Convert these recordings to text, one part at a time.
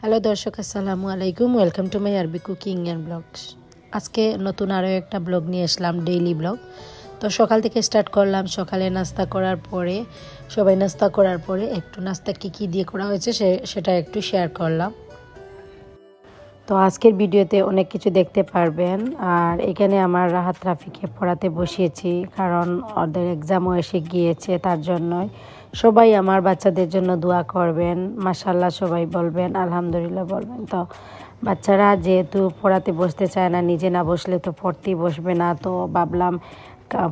Hello দর্শক, আসসালামু আলাইকুম। ওয়েলকাম টু মাই আরবি কুকিং অ্যান্ড ব্লগস। আজকে নতুন আরও একটা ব্লগ নিয়ে আসলাম, ডেইলি ব্লগ। তো সকাল থেকে স্টার্ট করলাম। সকালে নাস্তা করার পরে সবাই নাস্তা করার পরে একটু নাস্তা কী দিয়ে করা হয়েছে সেটা একটু শেয়ার করলাম। তো আজকের ভিডিওতে অনেক কিছু দেখতে পারবেন। আর এখানে আমার রাহাত রাফিকে পড়াতে বসিয়েছি, কারণ ওদের এক্সামও এসে গিয়েছে। তার জন্যই সবাই আমার বাচ্চাদের জন্য দোয়া করবেন, মাশাআল্লাহ সবাই বলবেন, আলহামদুলিল্লাহ বলবেন। তো বাচ্চারা যেহেতু পড়াতে বসতে চায় না, নিজে না বসলে তো পড়তেই বসবে না। তো ভাবলাম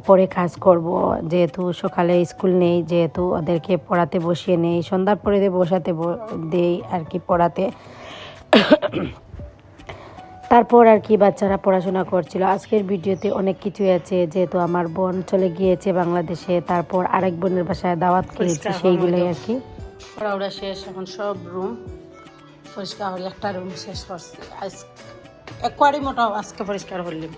পরে কাজ করব, যেহেতু সকালে স্কুল নেই, যেহেতু ওদেরকে পড়াতে বসিয়ে নেই, সন্ধ্যার পরে বসাতে দেই আর কি পড়াতে। তারপর আর কি বাচ্চারা পড়াশোনা করছিল। আজকের ভিডিওতে অনেক কিছুই আছে, যেহেতু আমার বোন চলে গিয়েছে বাংলাদেশে, তারপর আরেক বোনের বাসায় দাওয়াত খেয়েছি, সেইগুলোই আর কি। ওরা শেষ, এখন সব রুম পরিষ্কার হলে, একটা রুম শেষ করছি একবারই, মোটাও আজকে পরিষ্কার হলাম।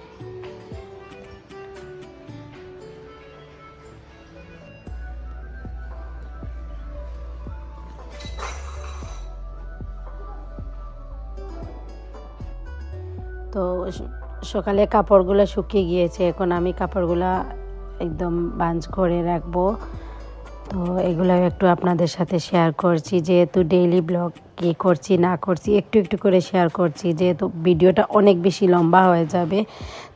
তো সকালে কাপড়গুলো শুকিয়ে গিয়েছে, এখন আমি কাপড়গুলো একদম বাঞ্চ করে রাখবো। তো এগুলো একটু আপনাদের সাথে শেয়ার করছি, যেহেতু ডেইলি ব্লগ কী করছি না করছি একটু একটু করে শেয়ার করছি। যেহেতু ভিডিওটা অনেক বেশি লম্বা হয়ে যাবে,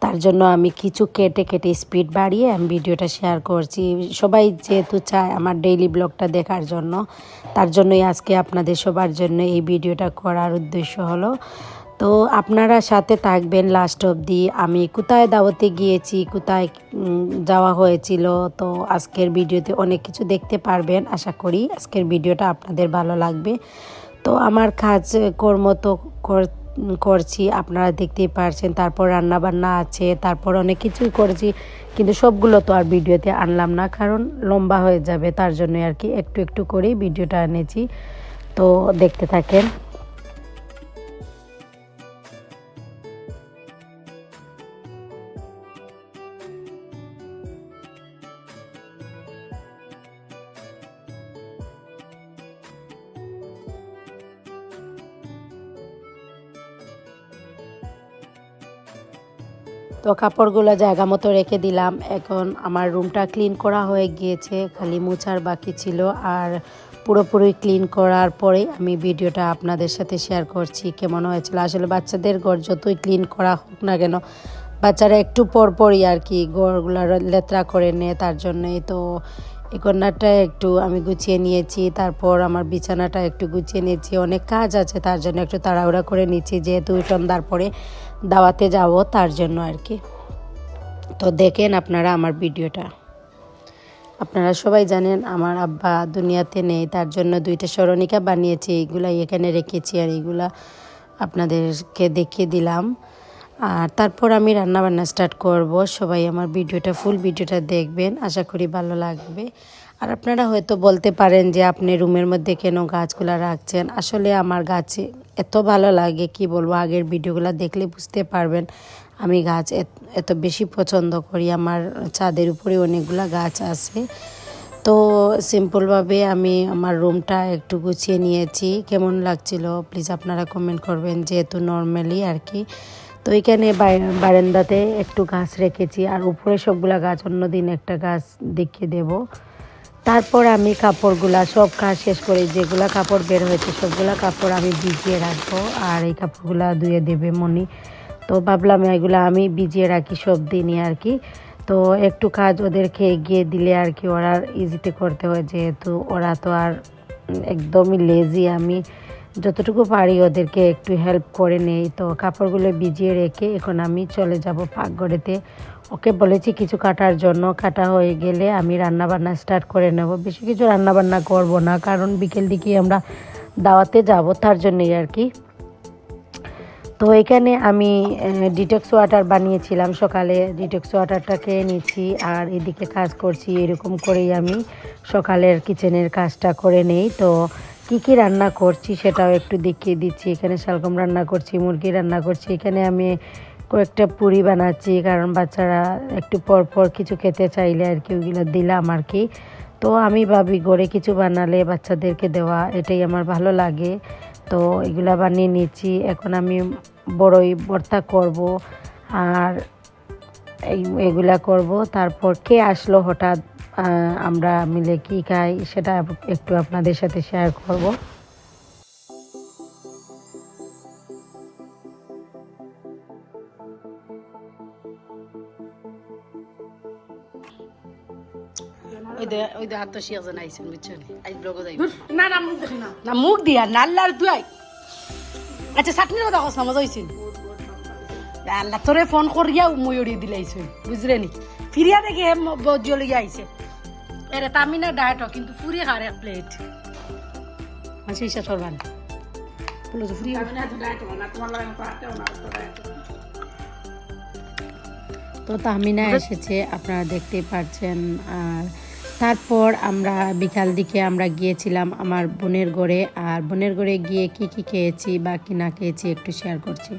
তার জন্য আমি কিছু কেটে কেটে স্পিড বাড়িয়ে আমি ভিডিওটা শেয়ার করছি। সবাই যেহেতু চায় আমার ডেইলি ব্লগটা দেখার জন্য, তার জন্যই আজকে আপনাদের সবার জন্য এই ভিডিওটা করার উদ্দেশ্য হলো। তো আপনারা সাথে থাকবেন লাস্ট অবধি। আমি কোথায় দাওয়াতে গিয়েছি, কোথায় যাওয়া হয়েছিল, তো আজকের ভিডিওতে অনেক কিছু দেখতে পারবেন। আশা করি আজকের ভিডিওটা আপনাদের ভালো লাগবে। তো আমার কাজ কর্ম তো করছি, আপনারা দেখতেই পারছেন। তারপর রান্নাবান্না আছে, তারপর অনেক কিছুই করেছি, কিন্তু সবগুলো তো আর ভিডিওতে আনলাম না, কারণ লম্বা হয়ে যাবে। তার জন্য আর কি একটু একটু করেই ভিডিওটা এনেছি। তো দেখতে থাকেন। তো কাপড়গুলো জায়গা মতো রেখে দিলাম। এখন আমার রুমটা ক্লিন করা হয়ে গিয়েছে, খালি মুছার বাকি ছিল। আর পুরোপুরি ক্লিন করার পরে আমি ভিডিওটা আপনাদের সাথে শেয়ার করছি কেমন হয়েছিল। আসলে বাচ্চাদের ঘর যতই ক্লিন করা হোক না কেন, বাচ্চারা একটু পরপরই আর কি ঘরগুলো লেত্রা করে নেয়। তার জন্যই তো এই কর্নারটা একটু আমি গুছিয়ে নিয়েছি, তারপর আমার বিছানাটা একটু গুছিয়ে নিয়েছি। অনেক কাজ আছে, তার জন্য একটু তাড়াহুড়া করে নিচ্ছি, যেহেতু সন্ধ্যার পরে দাওয়াতে যাব, তার জন্য আর কি। তো দেখেন আপনারা আমার ভিডিওটা। আপনারা সবাই জানেন আমার আব্বা দুনিয়াতে নেই, তার জন্য দুইটা স্মরণিকা বানিয়েছি, এইগুলা এখানে রেখেছি, আর এইগুলা আপনাদেরকে দেখিয়ে দিলাম। আর তারপর আমি রান্নাবান্না স্টার্ট করব। সবাই আমার ভিডিওটা, ফুল ভিডিওটা দেখবেন, আশা করি ভালো লাগবে। আর আপনারা হয়তো বলতে পারেন যে আপনি রুমের মধ্যে কেন গাছগুলা রাখছেন। আসলে আমার গাছে এত ভালো লাগে, কি বলবো, আগের ভিডিওগুলো দেখলে বুঝতে পারবেন আমি গাছ এত বেশি পছন্দ করি। আমার ছাদের উপরে অনেকগুলো গাছ আছে। তো সিম্পলভাবে আমি আমার রুমটা একটু গুছিয়ে নিয়েছি। কেমন লাগছিল প্লিজ আপনারা কমেন্ট করবেন, যেহেতু নর্মালি আর কি। তো এখানে বারান্দাতে একটু গাছ রেখেছি, আর উপরে সবগুলা গাছ অন্যদিন একটা গাছ দেখিয়ে দেব। তারপর আমি কাপড়গুলা সব কাজ শেষ করে, যেগুলা কাপড় বের হয়েছে সবগুলা কাপড় আমি ভিজিয়ে রাখবো, আর এই কাপড়গুলা ধুয়ে দেবে মনি। তো ভাবলাম এগুলো আমি ভিজিয়ে রাখি সব দিনই আর কি। তো একটু কাজ ওদেরকে এগিয়ে দিলে আর কি ওরা ইজিতে করতে হয়, যেহেতু ওরা তো আর একদমই লেজি। আমি যতটুকু পারি ওদেরকে একটু হেল্প করে নেই। তো কাপড়গুলো ভিজিয়ে রেখে এখন আমি চলে যাব পাকঘরেতে। ওকে বলেছি কিছু কাটার জন্য, কাটা হয়ে গেলে আমি রান্নাবান্না স্টার্ট করে নেব। বেশি কিছু রান্নাবান্না করব না, কারণ বিকেল দিকে আমরা দাওয়াতে যাব, তার জন্যই আর কি। তো এখানে আমি ডিটক্স ওয়াটার বানিয়েছিলাম সকালে, ডিটক্স ওয়াটারটা খেয়ে নিচ্ছি আর এদিকে কাজ করছি। এরকম করেই আমি সকালের কিচেনের কাজটা করে নেই। তো কি কি রান্না করছি সেটাও একটু দেখিয়ে দিচ্ছি। এখানে শালগম রান্না করছি, মুরগি রান্না করছি। এখানে আমি কয়েকটা পুরি বানাচ্ছি, কারণ বাচ্চারা একটু পর পর কিছু খেতে চাইলে আর কি ওইগুলো দিলাম আর কি। তো আমি ভাবি ঘরে কিছু বানালে বাচ্চাদেরকে দেওয়া, এটাই আমার ভালো লাগে। তো এগুলা বানিয়ে নিয়েছি। এখন আমি বড়ই ভর্তা করব আর এগুলা করব। তারপর কে আসলো হঠাৎ, আমরা মিলে কি খাই সেটা একটু আপনাদের সাথে শেয়ার করব। ওই দে আত্মশিয়া জন আইছেন বুঝছেন, আজ ব্লগে যাই না না মুখ দেখি না মুখ দিয়া নাল্লার দুয়াই। আচ্ছা চাটনির কথা কস না মজা হইছেন। আল্লাহ তোরে ফোন করিয়া ময়ূরি দিলাইছেন বুঝলে নি, ফিরিয়া দেখে জ্বলে আইছে। এরে তামিনা ডায়েট কিন্তু ফুরি খার এক প্লেট আচ্ছা ইচ্ছা সরবান বলো যে ফুরি তো তামিনা এসেছে আপনারা দেখতে পাচ্ছেন। আর তারপর আমরা বিকাল দিকে আমরা গিয়েছিলাম আমার বোনের ঘরে। আর বোনের ঘরে গিয়ে কি কি খেয়েছি বা কি না খেয়েছি একটু শেয়ার করছি।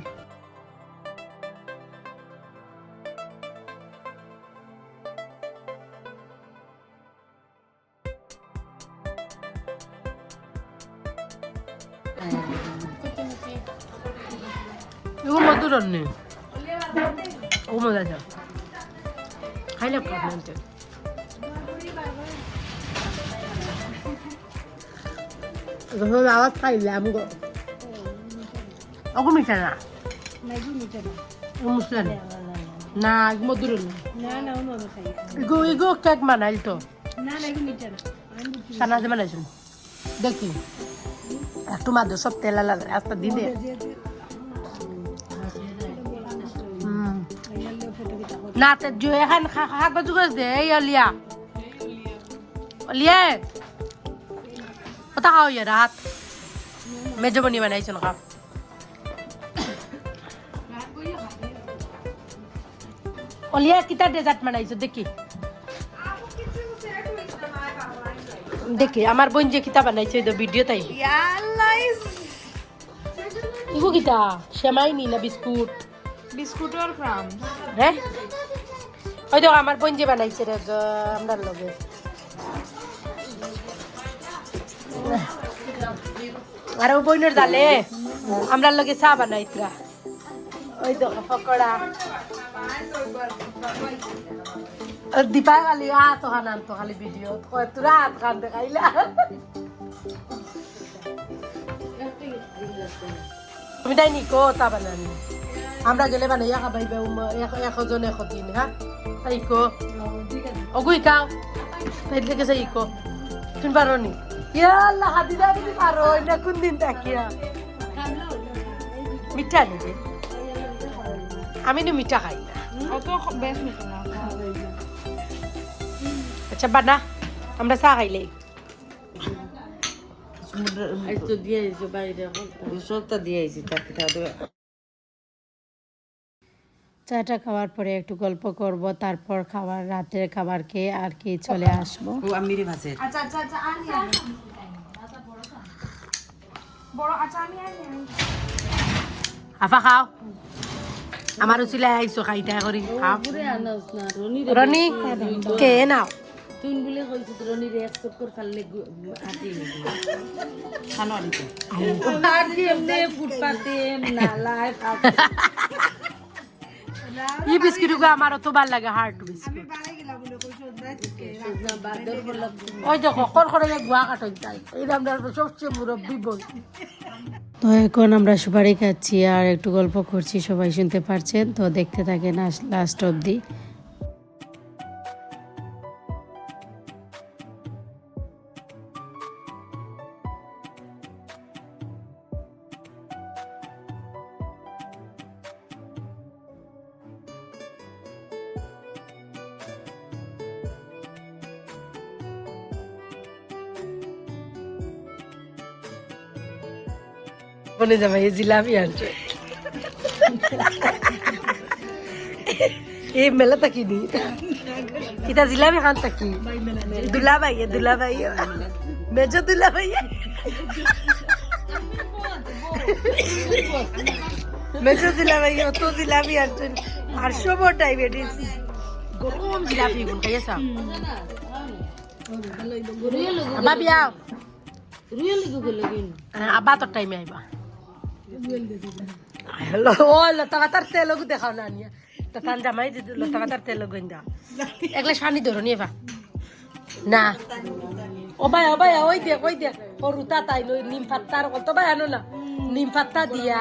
মধুর নেই ও মজা যা খাইলে আওয়াজ খাইলাম গো ওগো মিঠা না মুসলা না মধুর ইগো ইগো কেক বানাইল তো সানাজে বানাইছেন দেখি একটু মাদু সব তেল লাগে রাস্তা দিদে না তে জো এখন কাগজ গজ দে এই অলিয়া অলিয়া কথা খাও ইয়ে রাত মেজো বনি বানাইছেন খা অলিয়া কিতা ডেজার্ট বানাইছো দেখি দেখি আমার বোন যে কিতা বানাইছে ওই ভিডিও তাই ইগো কিতা সেমাই নি না বিস্কুট বিস্কুট আর ফ্রাম হ্যাঁ ওই তো আমার বোন যে বানাইছে রে আমরার লগে আর ও বোনের ডালে আমরার লগে চা বানাইতরা ওই তো পকোড়া দীপা খালি তো খান তো খালি ভিডিও তোরা হাত খান দেখাইলা তুমি তাই নিকো তা বানানি আমরা গেলে বানাইয়া খাবাই একজন একদিন হ্যাঁ তাই ইকো অগুই খাও তাই লেগেছে ইকো তুমি পারো নি ইয়াল্লা হাতি দা তুমি পারো না কোন দিন তাকিয়া মিঠা নিবে আমি তো মিঠা খাই না অত বেশ মিঠা না আচ্ছা বানা আমরা চা খাইলে তো দিয়ে আইছো বাইরে সবটা দিয়ে আইছি চাটা খাওয়ার পরে একটু গল্প করব, তারপর খাবার রাতের খাবার খেয়ে আর কি চলে আসবো। ও আমিরে ভাষে আচ্ছা আচ্ছা আচ্ছা আনি বড় আচ্ছা আমি আনি আফা খাও আমার উচিলে আইছো খাইটা করি খাও রনি কে নাও তুই বলে কইছিস রনির এক চক্কর খাইলে হাতি খানো আনিতে আর কি এমনি ফুটপাতে নালায় এই বিস্কিটগুলো আমার তো ভালো লাগে হার্ট বিস্কিট ওই দেখো করে গুয়া কাটন যায় এই আমরা সবচেয়ে মুরব্বী বই। তো এখন আমরা সুপারি খাচ্ছি আর একটু গল্প করছি, সবাই শুনতে পারছেন তো দেখতে থাকেন লাস্ট অবধি। বলে যাবে এই জিলাপি আনছে এই মেলা তাকি দি এটা জিলাপি খান তাকি দুলা ভাই মেজো দুলা ভাই মেজো দুলা ভাই তো জিলাপি আনছে আর সব ডায়াবেটিস গরম জিলাপি গুন খাইছা বাবি আও রিয়েলি গুগল লাগিন আব্বা তোর টাইমে আইবা ও লতা পাতার তেল দেখাও না নিয়া তো তান জামাই লতা পাতার তেল গইন্দা একলা পানি ধরো নিয়ে বা না ও ভাই ওই দেখ ও রুতা তাই নই নিম পাত্তার কত ভাই আনো না নিম পাত্তা দিয়া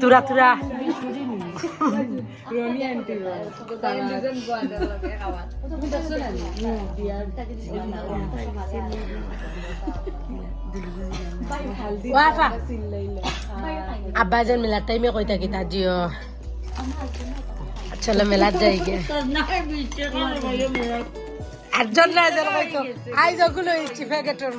তুরা তুরা আব্বা যেন মেলার টাইমে কই থাকি তা জিও চলো মেলার যাই গে একজন না যেন কইতো আই যগুলো ইচ্ছি প্যাকেটের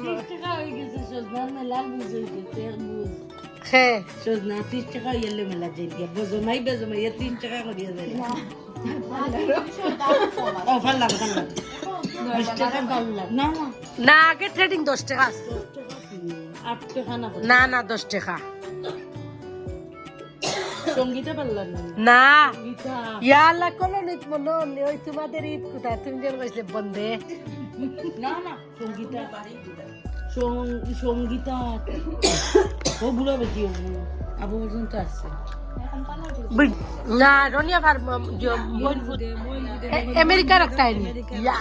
হ্যাঁ সজনা 30 টাকা ইয়েলে মেলা যাই গিয়া বজমাই 3 টাকা করিয়া যায় ও ফাল্লা 20 টাকা ফাল্লা না না আগে ট্রেডিং 10 টাকা 8 টাকা না না 10 টাকা সঙ্গীতা পাল্লা না না গীতা ইয়ালা কোনো নিত মনো ওই তোমাদের ঈদ কোথায় তুমি যেন কইছিলে বন্ধে না সঙ্গীতা সঙ্গীতা ও বুড়া বেটি আবু পর্যন্ত আসছে না রনিয়া ফার আমেরিকার একটা আইনি ইয়া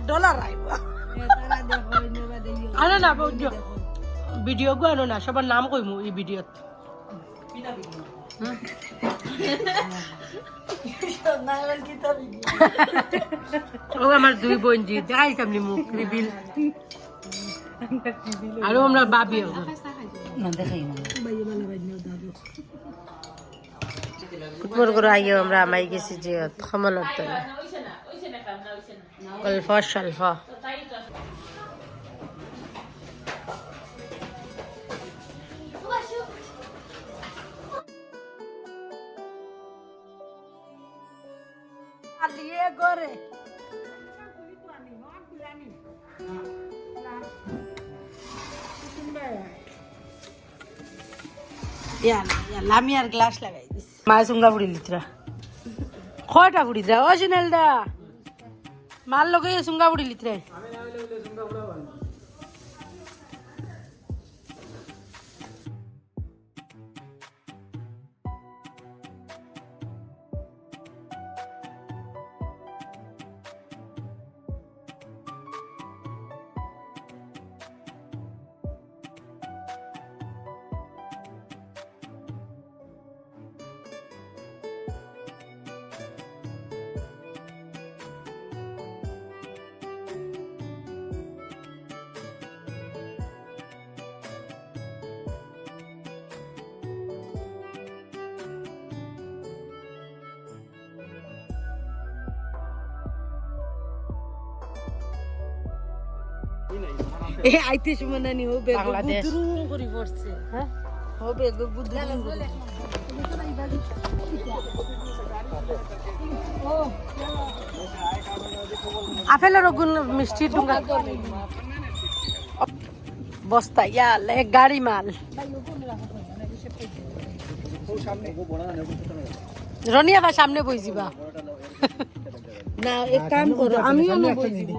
ডলার আইব আনো না ভিডিও গো আনো না সবার নাম কইমু এই ভিডিওত ও আমার দুই বোন জি দেখাই সামনে মুখ রিবিল আর আমরা বাবি না দেখাই না কুটমোর করে আইও আমরা আমাই গেছি যে খমনত তো অল্প স্বল্প আলিয়ে গরে আমি আর গ্লাস লাগাই দিস মাছ উঙ্গা ফুড়ি লিতরা কয়টা ফুড়ি দা ও সিনাল দা মাল লগে সুঙ্গা ফুড়ি লিতরা এ আইতে সময় নানি হবে বাংলাদেশ বুদরুম করে পড়ছে হ্যাঁ হবে বুদরুম করে আপেলের গুণ মিষ্টি ডুঙ্গা বস্তা ইয়াল এক গাড়ি মাল রনিয়া বা সামনে বই যাবা না এক কাম করো আমিও না বই দিব